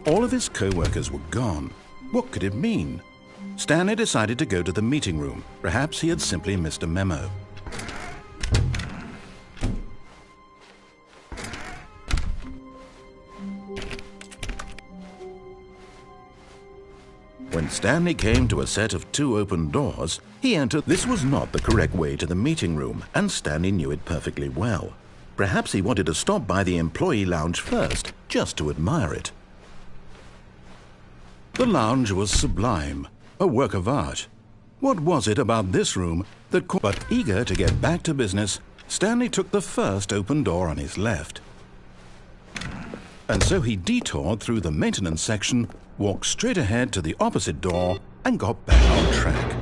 All of his co-workers were gone. What could it mean? Stanley decided to go to the meeting room. Perhaps he had simply missed a memo. When Stanley came to a set of 2 open doors, he entered. This was not the correct way to the meeting room, and Stanley knew it perfectly well. Perhaps he wanted to stop by the employee lounge first, just to admire it. The lounge was sublime, a work of art. What was it about this room that caught? But eager to get back to business, Stanley took the first open door on his left. And so he detoured through the maintenance section, walked straight ahead to the opposite door, and got back on track.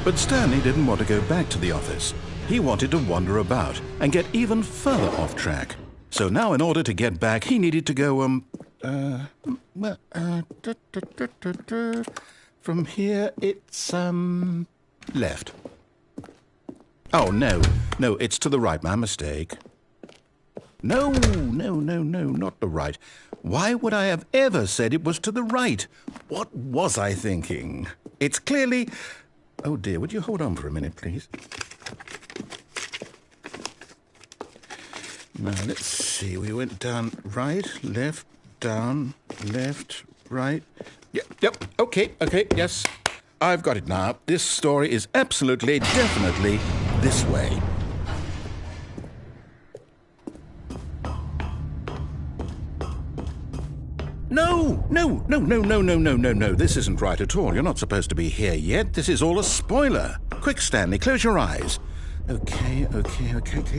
But Stanley didn't want to go back to the office. He wanted to wander about and get even further off track. So now in order to get back, he needed to go, from here it's, left. Oh, no, it's to the right, my mistake. No, not the right. Why would I have ever said it was to the right? What was I thinking? It's clearly... Oh dear, would you hold on for a minute, please? Now, let's see, we went down right, left, down, left, right. Yep, okay, yes. I've got it now. This story is absolutely, definitely this way. No. This isn't right at all. You're not supposed to be here yet. This is all a spoiler. Quick, Stanley, close your eyes. Okay.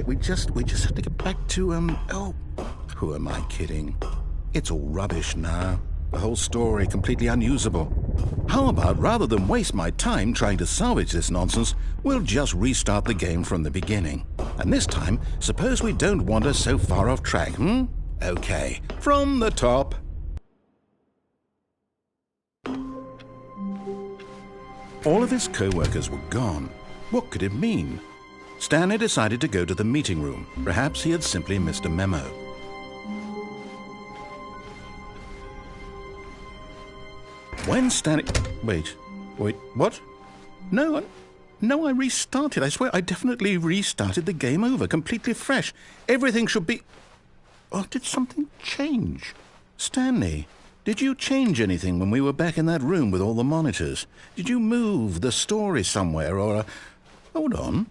We just have to get back to, oh, who am I kidding? It's all rubbish now. The whole story completely unusable. How about, rather than waste my time trying to salvage this nonsense, we'll just restart the game from the beginning. And this time, suppose we don't wander so far off track, Okay, from the top. All of his co-workers were gone. What could it mean? Stanley decided to go to the meeting room. Perhaps he had simply missed a memo. When Stanley... Wait, what? No, I restarted. I swear I definitely restarted the game over, completely fresh. Everything should be... Oh, did something change? Stanley, did you change anything when we were back in that room with all the monitors? Did you move the story somewhere or... Hold on.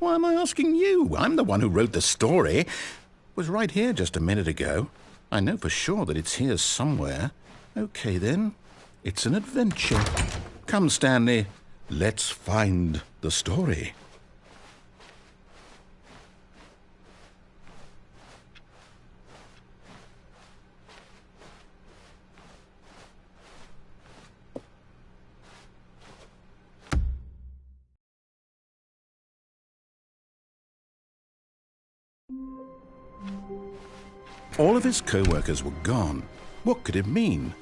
Why am I asking you? I'm the one who wrote the story. It was right here just a minute ago. I know for sure that it's here somewhere. Okay, then. It's an adventure. Come, Stanley. Let's find the story. All of his co-workers were gone. What could it mean?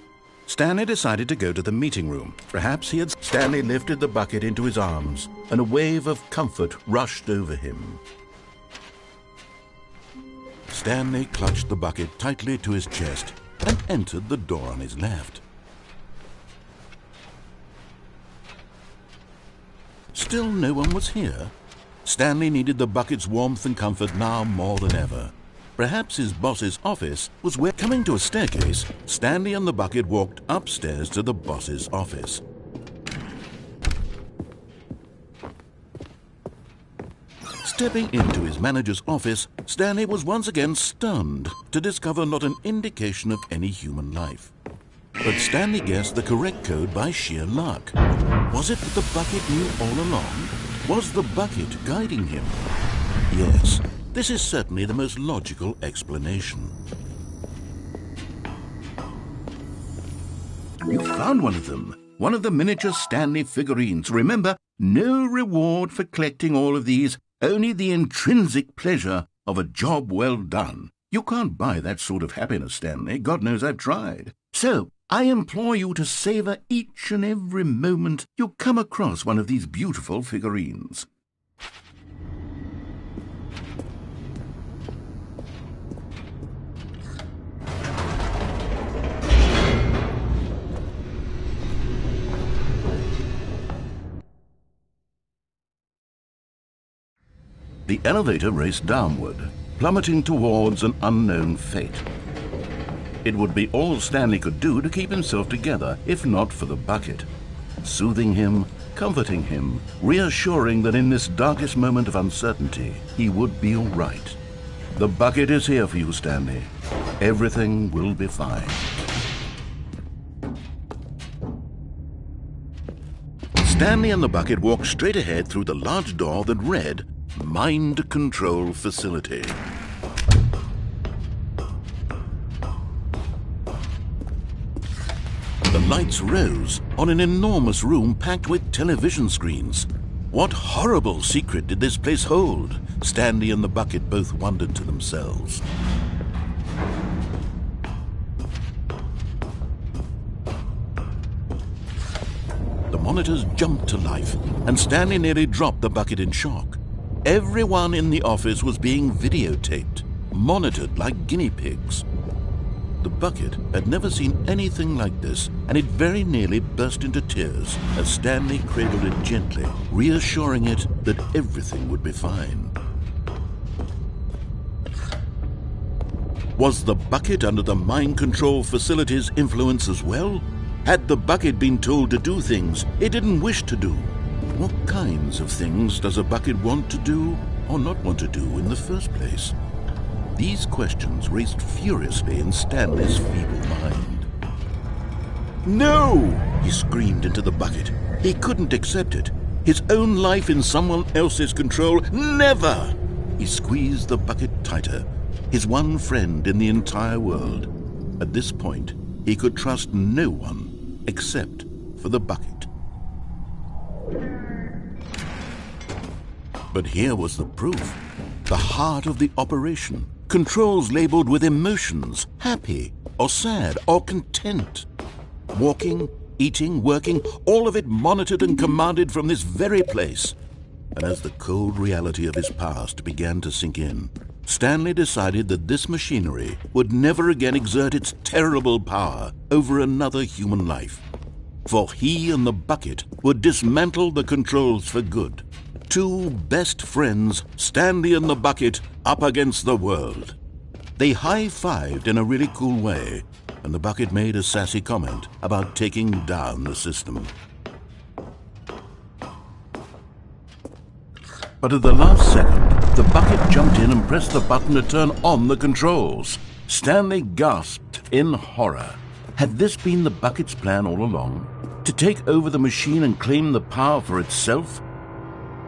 Stanley decided to go to the meeting room. Perhaps he had... Stanley lifted the bucket into his arms, and a wave of comfort rushed over him. Stanley clutched the bucket tightly to his chest and entered the door on his left. Still no one was here. Stanley needed the bucket's warmth and comfort now more than ever. Perhaps his boss's office was where... Coming to a staircase, Stanley and the bucket walked upstairs to the boss's office. Stepping into his manager's office, Stanley was once again stunned to discover not an indication of any human life. But Stanley guessed the correct code by sheer luck. Was it that the bucket knew all along? Was the bucket guiding him? Yes. This is certainly the most logical explanation. You found one of them. One of the miniature Stanley figurines. Remember, no reward for collecting all of these, only the intrinsic pleasure of a job well done. You can't buy that sort of happiness, Stanley. God knows I've tried. So, I implore you to savor each and every moment you come across one of these beautiful figurines. The elevator raced downward, plummeting towards an unknown fate. It would be all Stanley could do to keep himself together, if not for the bucket. Soothing him, comforting him, reassuring that in this darkest moment of uncertainty, he would be all right. The bucket is here for you, Stanley. Everything will be fine. Stanley and the bucket walked straight ahead through the large door that read, Mind Control Facility. The lights rose on an enormous room packed with television screens. What horrible secret did this place hold? Stanley and the bucket both wondered to themselves. The monitors jumped to life, and Stanley nearly dropped the bucket in shock. Everyone in the office was being videotaped, monitored like guinea pigs. The bucket had never seen anything like this, and it very nearly burst into tears as Stanley cradled it gently, reassuring it that everything would be fine. Was the bucket under the mind control facility's influence as well? Had the bucket been told to do things it didn't wish to do? What kinds of things does a bucket want to do or not want to do in the first place? These questions raced furiously in Stanley's feeble mind. No! He screamed into the bucket. He couldn't accept it. His own life in someone else's control, never! He squeezed the bucket tighter, his one friend in the entire world. At this point, he could trust no one except for the bucket. But here was the proof. The heart of the operation. Controls labeled with emotions, happy or sad or content. Walking, eating, working, all of it monitored and commanded from this very place. And as the cold reality of his past began to sink in, Stanley decided that this machinery would never again exert its terrible power over another human life. For he and the bucket would dismantle the controls for good. Two best friends, Stanley and the bucket, up against the world. They high-fived in a really cool way, and the bucket made a sassy comment about taking down the system. But at the last second, the bucket jumped in and pressed the button to turn on the controls. Stanley gasped in horror. Had this been the bucket's plan all along? To take over the machine and claim the power for itself?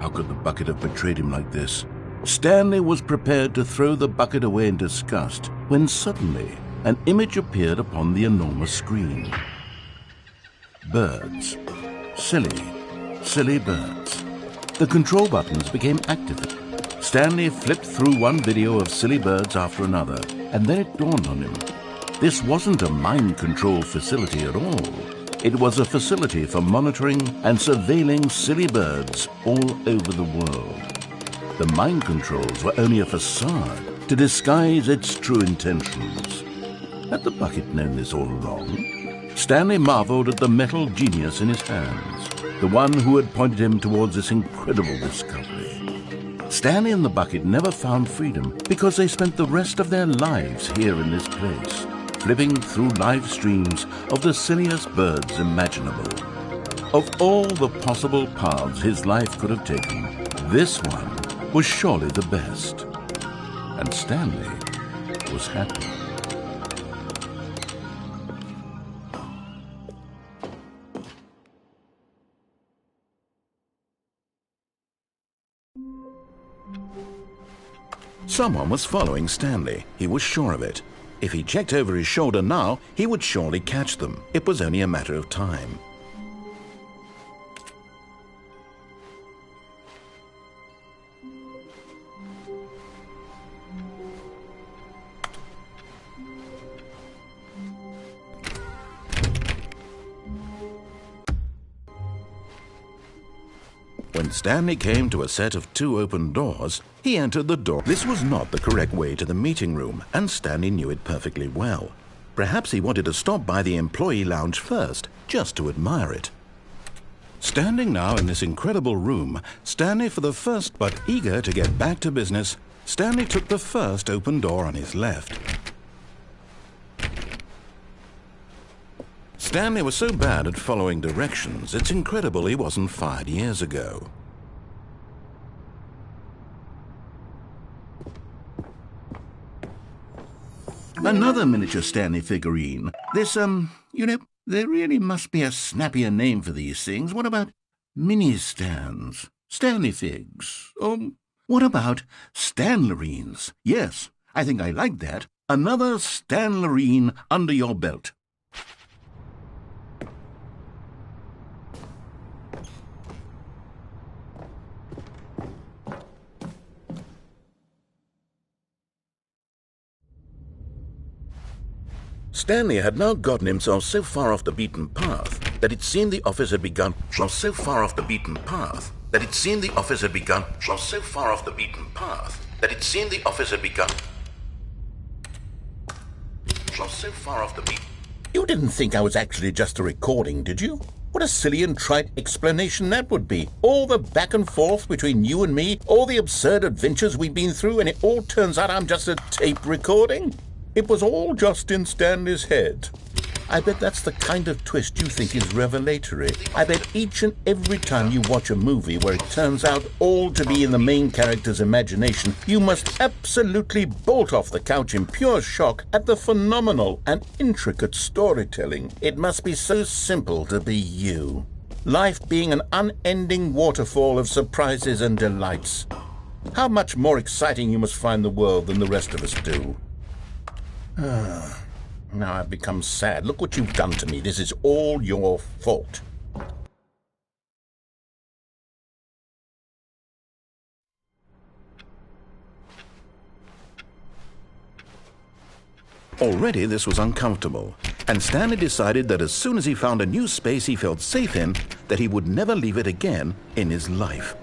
How could the bucket have betrayed him like this? Stanley was prepared to throw the bucket away in disgust when suddenly an image appeared upon the enormous screen. Birds. Silly birds. The control buttons became active. Stanley flipped through one video of silly birds after another, and then it dawned on him. This wasn't a mind control facility at all. It was a facility for monitoring and surveilling silly birds all over the world. The mind controls were only a facade to disguise its true intentions. Had the bucket known this all along? Stanley marveled at the metal genius in his hands, the one who had pointed him towards this incredible discovery. Stanley and the bucket never found freedom because they spent the rest of their lives here in this place, flipping through live streams of the silliest birds imaginable. Of all the possible paths his life could have taken, this one was surely the best. And Stanley was happy. Someone was following Stanley. He was sure of it. If he checked over his shoulder now, he would surely catch them. It was only a matter of time. When Stanley came to a set of 2 open doors, he entered the door. This was not the correct way to the meeting room, and Stanley knew it perfectly well. Perhaps he wanted to stop by the employee lounge first, just to admire it. Standing now in this incredible room, Stanley for the first, but eager to get back to business, Stanley took the first open door on his left. Stanley was so bad at following directions, it's incredible he wasn't fired years ago. Another miniature Stanley figurine. This, there really must be a snappier name for these things. What about mini-stands? Stanley figs? Or what about Stanlerines? Yes, I think I like that. Another Stanlerine under your belt. Stanley had now gotten himself so far off the beaten path that it seemed the office had begun. So far off the beaten path that it seemed the office had begun. So far off the beaten path that it seemed the office had begun. So far off the beat. You didn't think I was actually just a recording, did you? What a silly and trite explanation that would be. All the back and forth between you and me, all the absurd adventures we've been through, and it all turns out I'm just a tape recording? It was all just in Stanley's head. I bet that's the kind of twist you think is revelatory. I bet each and every time you watch a movie where it turns out all to be in the main character's imagination, you must absolutely bolt off the couch in pure shock at the phenomenal and intricate storytelling. It must be so simple to be you. Life being an unending waterfall of surprises and delights. How much more exciting you must find the world than the rest of us do. Now I've become sad. Look what you've done to me. This is all your fault. Already this was uncomfortable, and Stanley decided that as soon as he found a new space he felt safe in, that he would never leave it again in his life.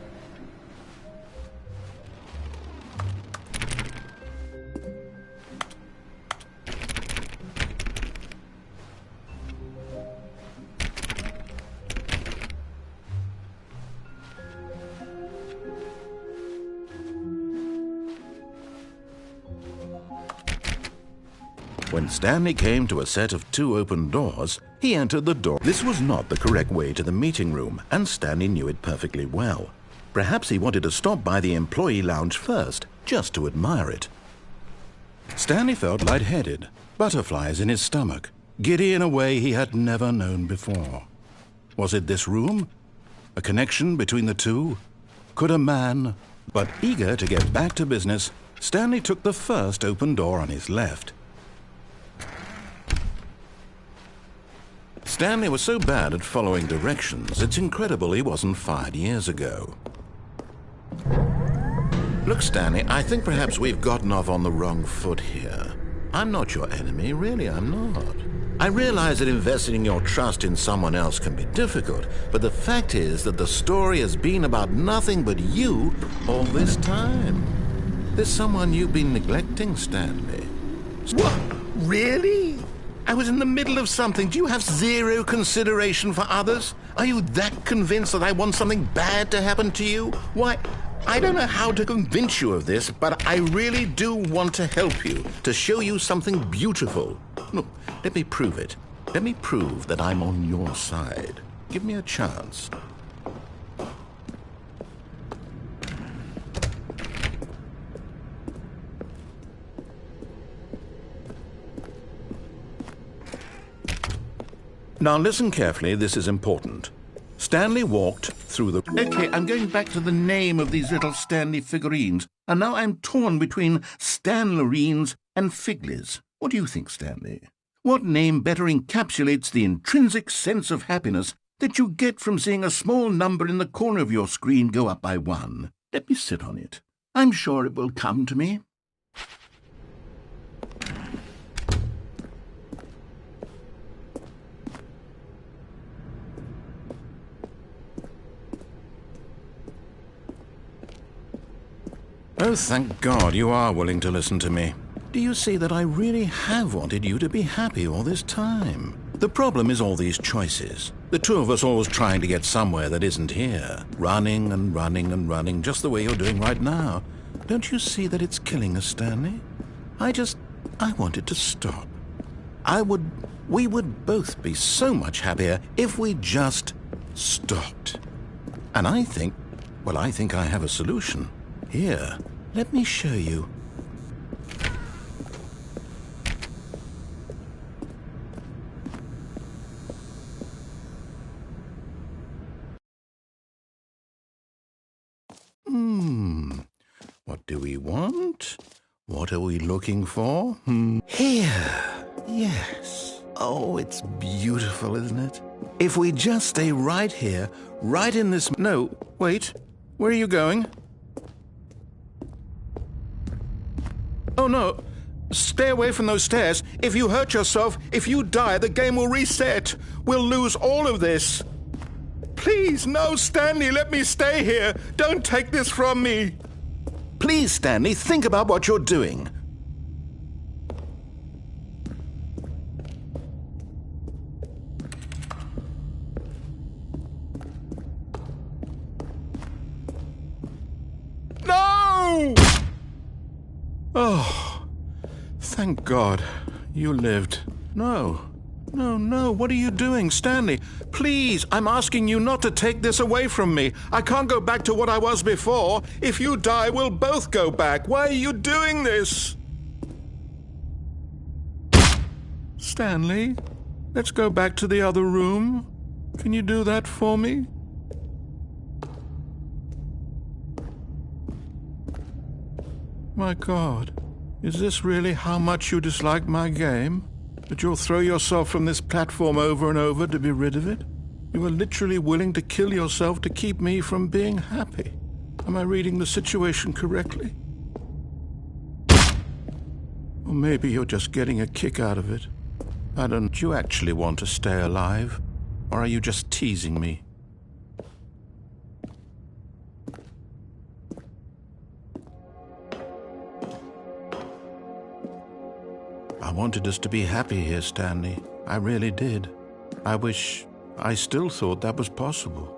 When Stanley came to a set of 2 open doors, he entered the door. This was not the correct way to the meeting room, and Stanley knew it perfectly well. Perhaps he wanted to stop by the employee lounge first, just to admire it. Stanley felt lightheaded, butterflies in his stomach, giddy in a way he had never known before. Was it this room? A connection between the two? Could a man? But eager to get back to business, Stanley took the first open door on his left. Stanley was so bad at following directions, it's incredible he wasn't fired years ago. Look, Stanley, I think perhaps we've gotten off on the wrong foot here. I'm not your enemy, really, I'm not. I realize that investing your trust in someone else can be difficult, but the fact is that the story has been about nothing but you all this time. There's someone you've been neglecting, Stanley. What? Really? I was in the middle of something. Do you have zero consideration for others? Are you that convinced that I want something bad to happen to you? Why, I don't know how to convince you of this, but I really do want to help you, to show you something beautiful. Look, let me prove it. Let me prove that I'm on your side. Give me a chance. Now listen carefully, this is important. Stanley walked through the... Okay, I'm going back to the name of these little Stanley figurines, and now I'm torn between Stanlerines and Figlies. What do you think, Stanley? What name better encapsulates the intrinsic sense of happiness that you get from seeing a small number in the corner of your screen go up by 1? Let me sit on it. I'm sure it will come to me. Oh, thank God you are willing to listen to me. Do you see that I really have wanted you to be happy all this time? The problem is all these choices. The two of us always trying to get somewhere that isn't here. Running and running and running, just the way you're doing right now. Don't you see that it's killing us, Stanley? I wanted to stop. We would both be so much happier if we just stopped. And I think I have a solution. Here, let me show you. What do we want? What are we looking for? Here. Yes. Oh, it's beautiful, isn't it? If we just stay right here, right in this... No, wait. Where are you going? Oh, no. Stay away from those stairs. If you hurt yourself, if you die, the game will reset. We'll lose all of this. Please, no, Stanley, let me stay here. Don't take this from me. Please, Stanley, think about what you're doing. No! Oh, thank God you lived. No. No, what are you doing, Stanley? Please, I'm asking you not to take this away from me. I can't go back to what I was before. If you die, we'll both go back. Why are you doing this? Stanley, let's go back to the other room. Can you do that for me? My God, is this really how much you dislike my game? That you'll throw yourself from this platform over and over to be rid of it? You are literally willing to kill yourself to keep me from being happy. Am I reading the situation correctly? Or maybe you're just getting a kick out of it. Don't you actually want to stay alive? Or are you just teasing me? I wanted us to be happy here, Stanley. I really did. I still thought that was possible.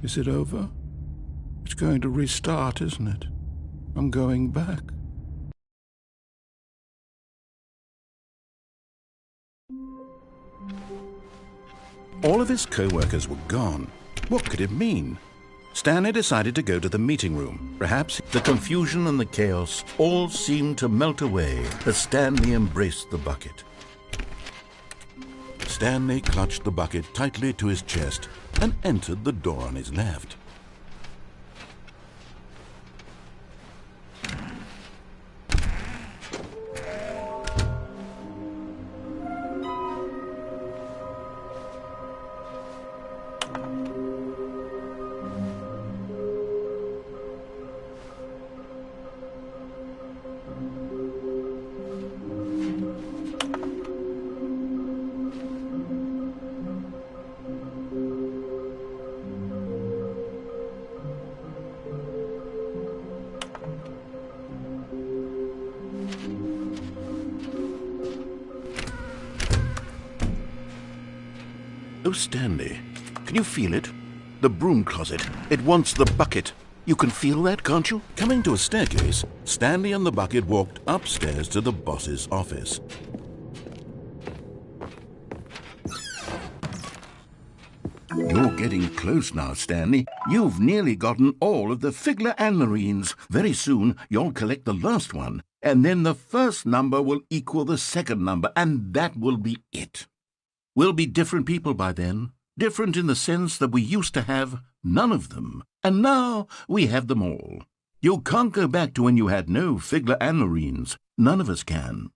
Is it over? It's going to restart, isn't it? I'm going back. All of his co-workers were gone. What could it mean? Stanley decided to go to the meeting room. Perhaps the confusion and the chaos all seemed to melt away as Stanley embraced the bucket. Stanley clutched the bucket tightly to his chest and entered the door on his left. Oh, Stanley, can you feel it? The broom closet. It wants the bucket. You can feel that, can't you? Coming to a staircase, Stanley and the bucket walked upstairs to the boss's office. You're getting close now, Stanley. You've nearly gotten all of the Figler and Marines. Very soon, you'll collect the last one, and then the first number will equal the second number, and that will be it. We'll be different people by then. Different in the sense that we used to have none of them, and now we have them all. You can't go back to when you had no Figler and Marines. None of us can.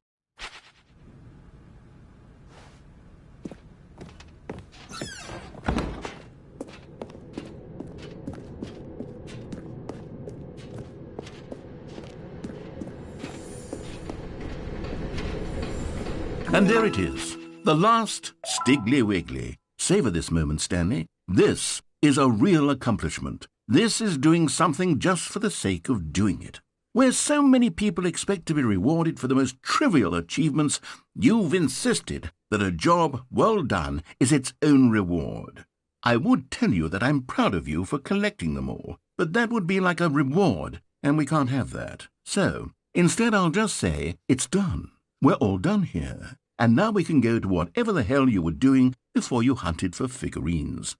And there it is, the last Stiggly Wiggly. Savor this moment, Stanley. This is a real accomplishment. This is doing something just for the sake of doing it. Where so many people expect to be rewarded for the most trivial achievements, you've insisted that a job well done is its own reward. I would tell you that I'm proud of you for collecting them all, but that would be like a reward, and we can't have that. So, instead I'll just say, it's done. We're all done here. And now we can go to whatever the hell you were doing before you hunted for figurines.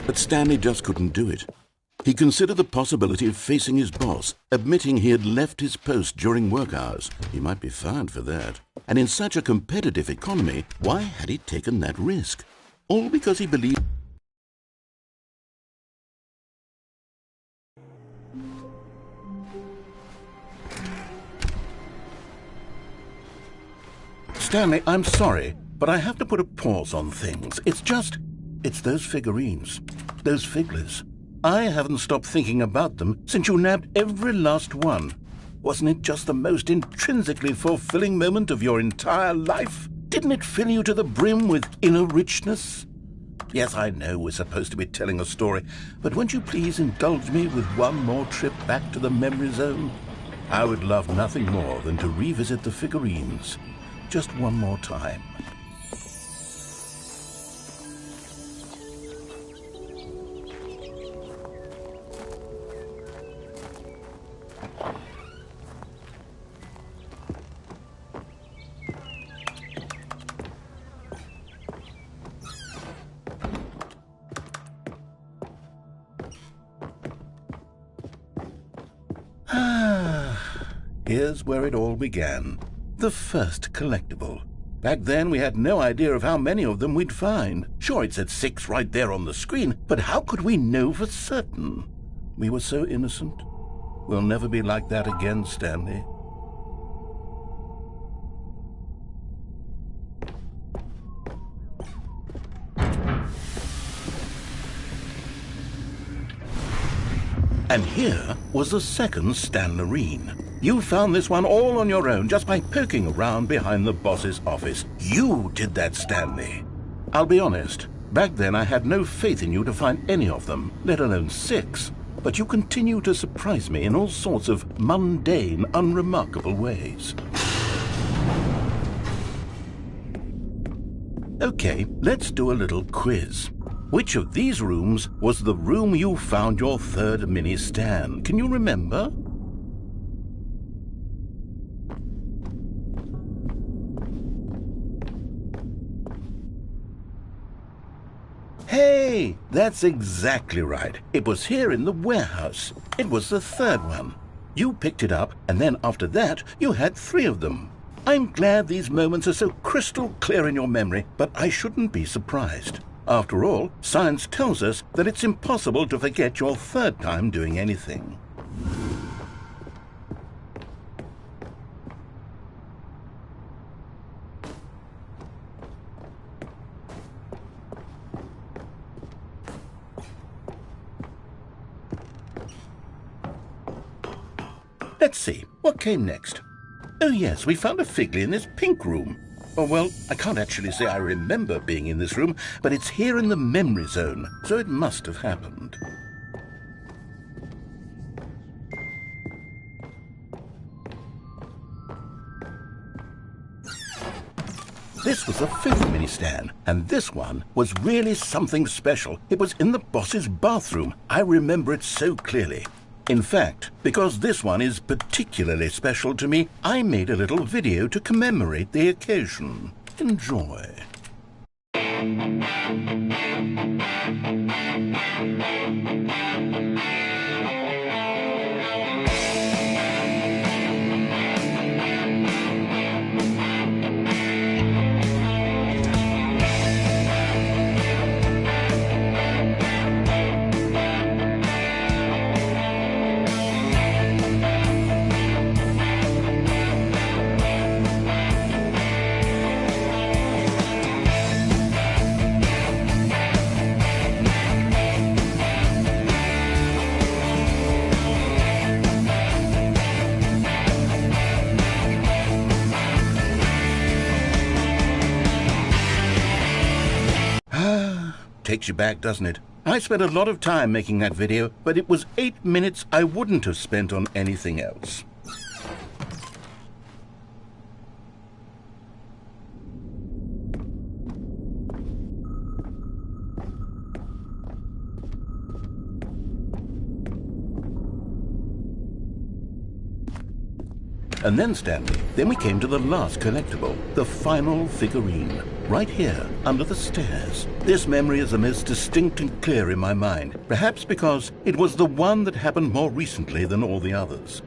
But Stanley just couldn't do it. He considered the possibility of facing his boss, admitting he had left his post during work hours. He might be fired for that. And in such a competitive economy, why had he taken that risk? All because he believed... Stanley, I'm sorry, but I have to put a pause on things. It's those figurines, those Figlers. I haven't stopped thinking about them since you nabbed every last one. Wasn't it just the most intrinsically fulfilling moment of your entire life? Didn't it fill you to the brim with inner richness? Yes, I know we're supposed to be telling a story, but won't you please indulge me with one more trip back to the memory zone? I would love nothing more than to revisit the figurines. Just one more time. Here's where it all began. The first collectible. Back then, we had no idea of how many of them we'd find. Sure, it said 6 right there on the screen, but how could we know for certain? We were so innocent. We'll never be like that again, Stanley. And here was the second Stan Marine. You found this one all on your own just by poking around behind the boss's office. You did that, Stanley. I'll be honest, back then I had no faith in you to find any of them, let alone 6. But you continue to surprise me in all sorts of mundane, unremarkable ways. Okay, let's do a little quiz. Which of these rooms was the room you found your third mini Stan? Can you remember? Hey, that's exactly right. It was here in the warehouse. It was the third one. You picked it up, and then after that, you had 3 of them. I'm glad these moments are so crystal clear in your memory, but I shouldn't be surprised. After all, science tells us that it's impossible to forget your third time doing anything. Let's see, what came next? Oh yes, we found a Figly in this pink room. Oh well, I can't actually say I remember being in this room, but it's here in the memory zone, so it must have happened. This was the 5th mini stand, and this one was really something special. It was in the boss's bathroom. I remember it so clearly. In fact, because this one is particularly special to me, I made a little video to commemorate the occasion. Enjoy. Takes you back, doesn't it? I spent a lot of time making that video, but it was 8 minutes I wouldn't have spent on anything else. And then, Stanley, then we came to the last collectible, the final figurine, right here, under the stairs. This memory is the most distinct and clear in my mind, perhaps because it was the one that happened more recently than all the others.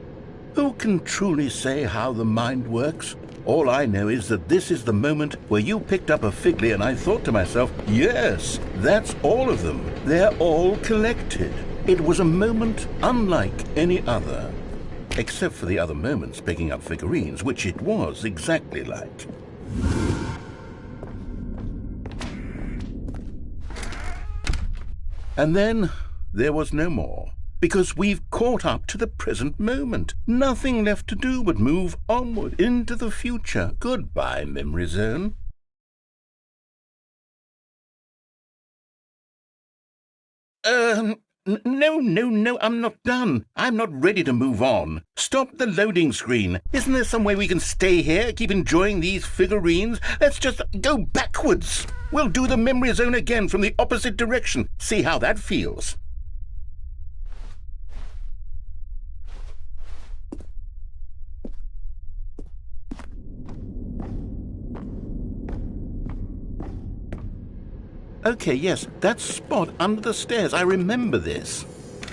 Who can truly say how the mind works? All I know is that this is the moment where you picked up a Figley and I thought to myself, yes, that's all of them. They're all collected. It was a moment unlike any other. Except for the other moments picking up figurines, which it was exactly like. And then there was no more, because we've caught up to the present moment. Nothing left to do but move onward into the future. Goodbye, Memory Zone. No, I'm not done. I'm not ready to move on. Stop the loading screen. Isn't there some way we can stay here, keep enjoying these figurines? Let's just go backwards. We'll do the Memory Zone again from the opposite direction. See how that feels. Okay, yes, that spot under the stairs. I remember this.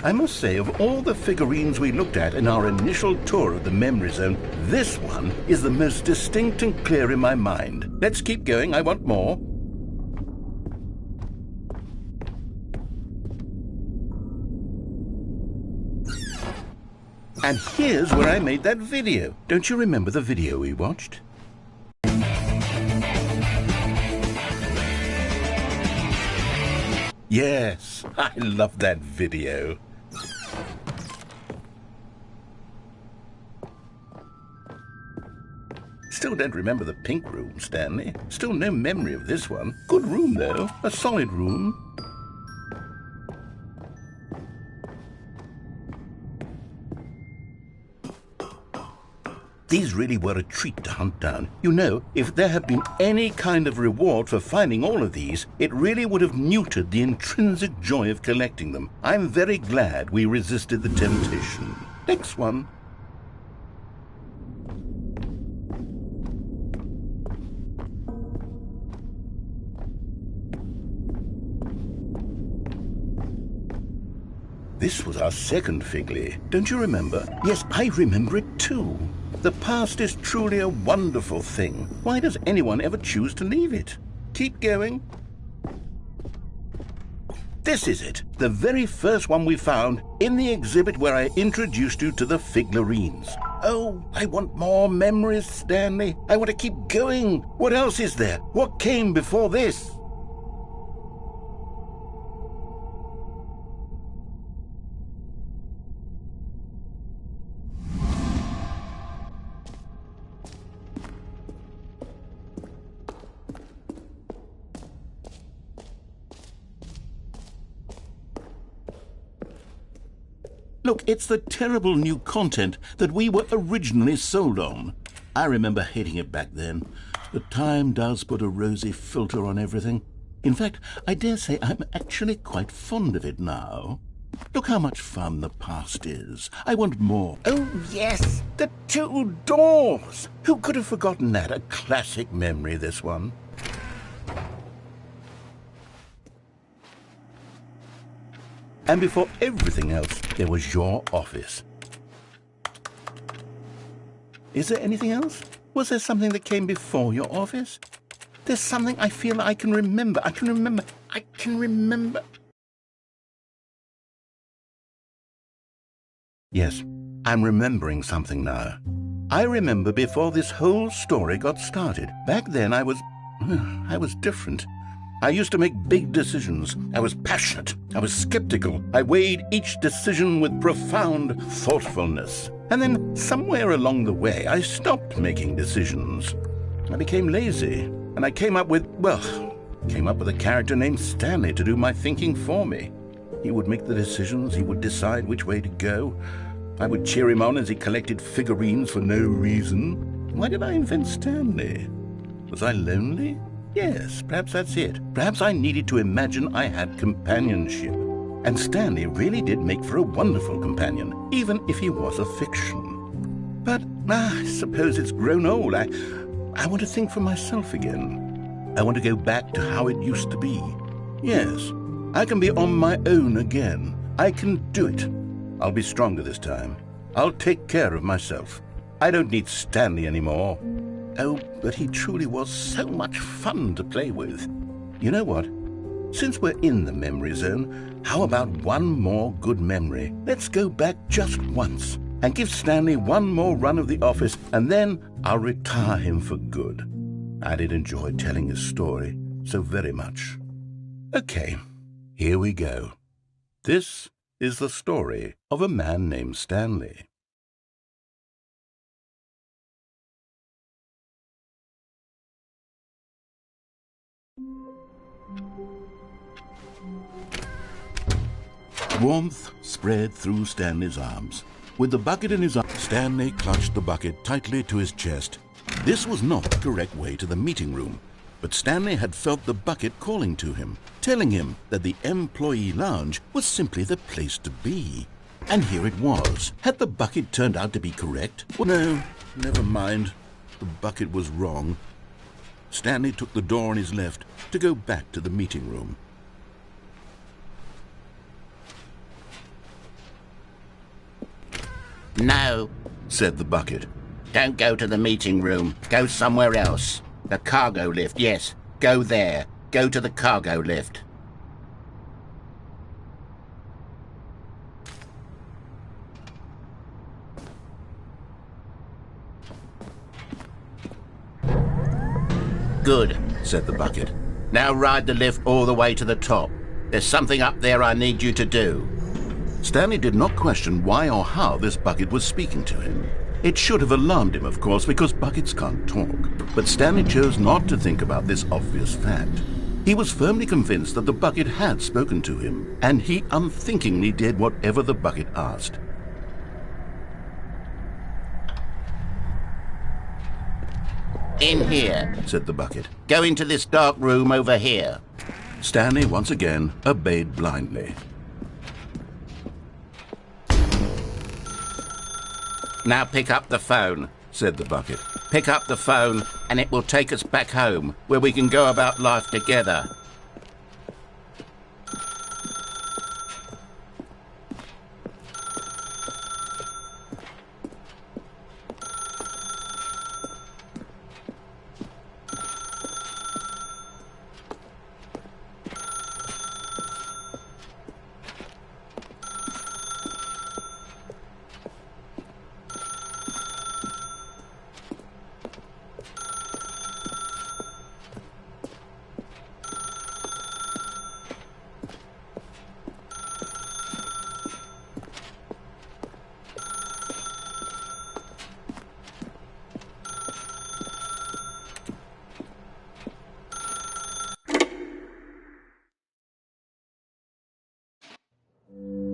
I must say, of all the figurines we looked at in our initial tour of the Memory Zone, this one is the most distinct and clear in my mind. Let's keep going. I want more. And here's where I made that video. Don't you remember the video we watched? Yes, I love that video. Still don't remember the pink room, Stanley. Still no memory of this one. Good room, though. A solid room. These really were a treat to hunt down. You know, if there had been any kind of reward for finding all of these, it really would have neutered the intrinsic joy of collecting them. I'm very glad we resisted the temptation. Next one. This was our second Figley. Don't you remember? Yes, I remember it too. The past is truly a wonderful thing. Why does anyone ever choose to leave it? Keep going. This is it, the very first one we found in the exhibit where I introduced you to the figurines. Oh, I want more memories, Stanley. I want to keep going. What else is there? What came before this? Look, it's the terrible new content that we were originally sold on. I remember hating it back then. But time does put a rosy filter on everything. In fact, I dare say I'm actually quite fond of it now. Look how much fun the past is. I want more. Oh, yes, the two doors. Who could have forgotten that? A classic memory, this one. And before everything else, there was your office. Is there anything else? Was there something that came before your office? There's something I feel I can remember. I can remember. Yes, I'm remembering something now. I remember before this whole story got started. Back then I was different. I used to make big decisions. I was passionate. I was skeptical. I weighed each decision with profound thoughtfulness. And then somewhere along the way, I stopped making decisions. I became lazy, and I came up with a character named Stanley to do my thinking for me. He would make the decisions. He would decide which way to go. I would cheer him on as he collected figurines for no reason. Why did I invent Stanley? Was I lonely? Yes, perhaps that's it. Perhaps I needed to imagine I had companionship. And Stanley really did make for a wonderful companion, even if he was a fiction. But I suppose it's grown old. I want to think for myself again. I want to go back to how it used to be. Yes, I can be on my own again. I can do it. I'll be stronger this time. I'll take care of myself. I don't need Stanley anymore. Oh, but he truly was so much fun to play with. You know what? Since we're in the memory zone, how about one more good memory? Let's go back just once and give Stanley one more run of the office, and then I'll retire him for good. I did enjoy telling his story so very much. Okay, here we go. This is the story of a man named Stanley. Warmth spread through Stanley's arms. With the bucket in his arms, Stanley clutched the bucket tightly to his chest. This was not the correct way to the meeting room, but Stanley had felt the bucket calling to him, telling him that the employee lounge was simply the place to be. And here it was. Had the bucket turned out to be correct? Well, no, never mind. The bucket was wrong. Stanley took the door on his left to go back to the meeting room. No, said the bucket. don't go to the meeting room. Go somewhere else. The cargo lift, yes. Go there. Go to the cargo lift. Good, said the bucket. now ride the lift all the way to the top. There's something up there I need you to do. Stanley did not question why or how this bucket was speaking to him. It should have alarmed him, of course, because buckets can't talk. But Stanley chose not to think about this obvious fact. He was firmly convinced that the bucket had spoken to him, and he unthinkingly did whatever the bucket asked. In here. Said the bucket. Go into this dark room over here. Stanley once again obeyed blindly. Now pick up the phone, said the bucket. Pick up the phone and it will take us back home, where we can go about life together.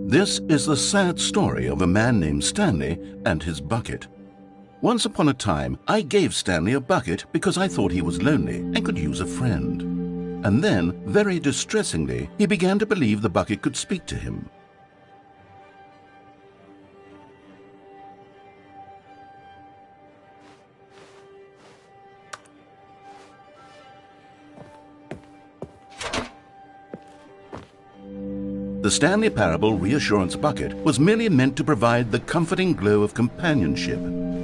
This is the sad story of a man named Stanley and his bucket. Once upon a time, I gave Stanley a bucket because I thought he was lonely and could use a friend. And then, very distressingly, he began to believe the bucket could speak to him. The Stanley Parable Reassurance Bucket was merely meant to provide the comforting glow of companionship.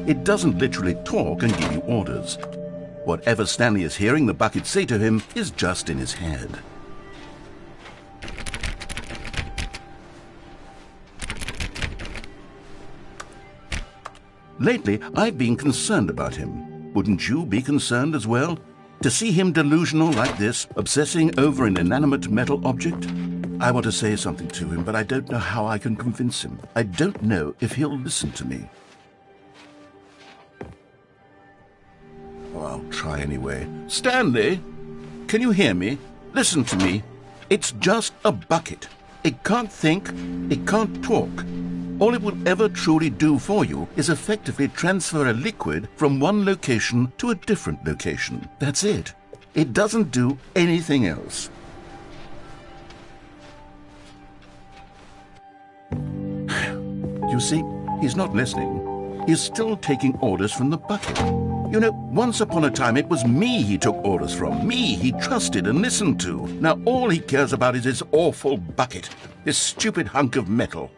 It doesn't literally talk and give you orders. Whatever Stanley is hearing the bucket say to him is just in his head. Lately, I've been concerned about him. Wouldn't you be concerned as well? To see him delusional like this, obsessing over an inanimate metal object? I want to say something to him, but I don't know how I can convince him. I don't know if he'll listen to me. Well, I'll try anyway. Stanley, can you hear me? Listen to me. It's just a bucket. It can't think, it can't talk. All it will ever truly do for you is effectively transfer a liquid from one location to a different location. That's it. It doesn't do anything else. You see, he's not listening. He's still taking orders from the bucket. You know, once upon a time it was me he took orders from, me he trusted and listened to. Now all he cares about is his awful bucket, this stupid hunk of metal.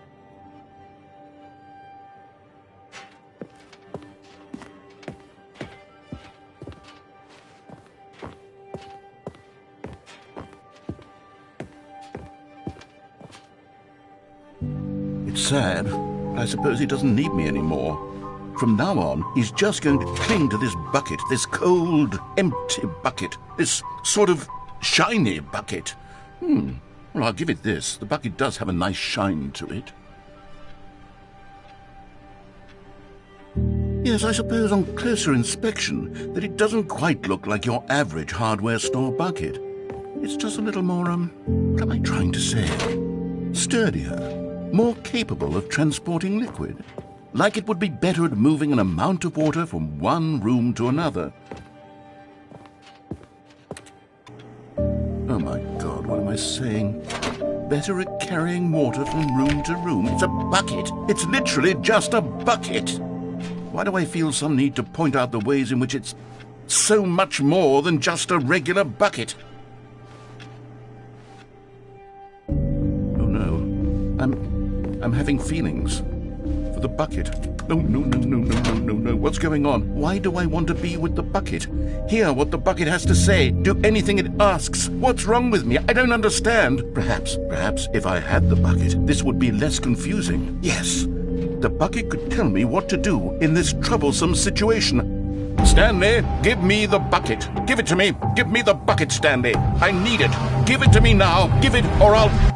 It's sad. I suppose he doesn't need me anymore. From now on, he's just going to cling to this bucket, this cold, empty bucket, this sort of shiny bucket. Well, I'll give it this. The bucket does have a nice shine to it. Yes, I suppose on closer inspection that it doesn't quite look like your average hardware store bucket. It's just a little more, what am I trying to say? Sturdier. More capable of transporting liquid. Like it would be better at moving an amount of water from one room to another. Oh my God, what am I saying? Better at carrying water from room to room. It's a bucket. It's literally just a bucket. Why do I feel some need to point out the ways in which it's so much more than just a regular bucket? Oh no. I'm having feelings for the bucket. No. What's going on? Why do I want to be with the bucket? Hear what the bucket has to say. Do anything it asks. What's wrong with me? I don't understand. Perhaps if I had the bucket, this would be less confusing. Yes, the bucket could tell me what to do in this troublesome situation. Stanley, give me the bucket. Give it to me. Give me the bucket, Stanley. I need it. Give it to me now. Give it or I'll...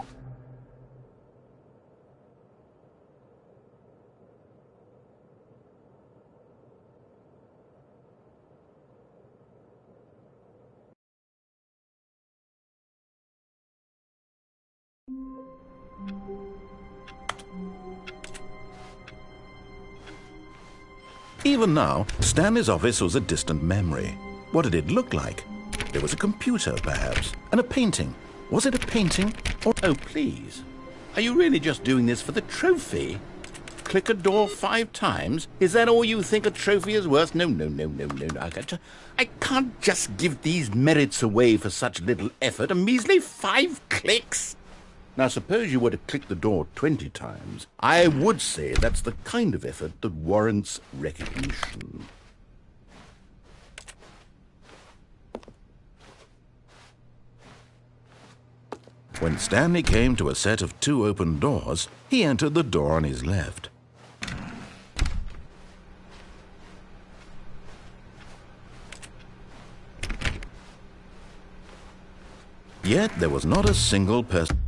Even now, Stanley's office was a distant memory. What did it look like? There was a computer, perhaps, and a painting. Was it a painting? Or oh, please. Are you really just doing this for the trophy? Click a door 5 times? Is that all you think a trophy is worth? No. I can't just give these merits away for such little effort. A measly 5 clicks? Now, suppose you were to click the door 20 times. I would say that's the kind of effort that warrants recognition. When Stanley came to a set of 2 open doors, he entered the door on his left. Yet there was not a single person.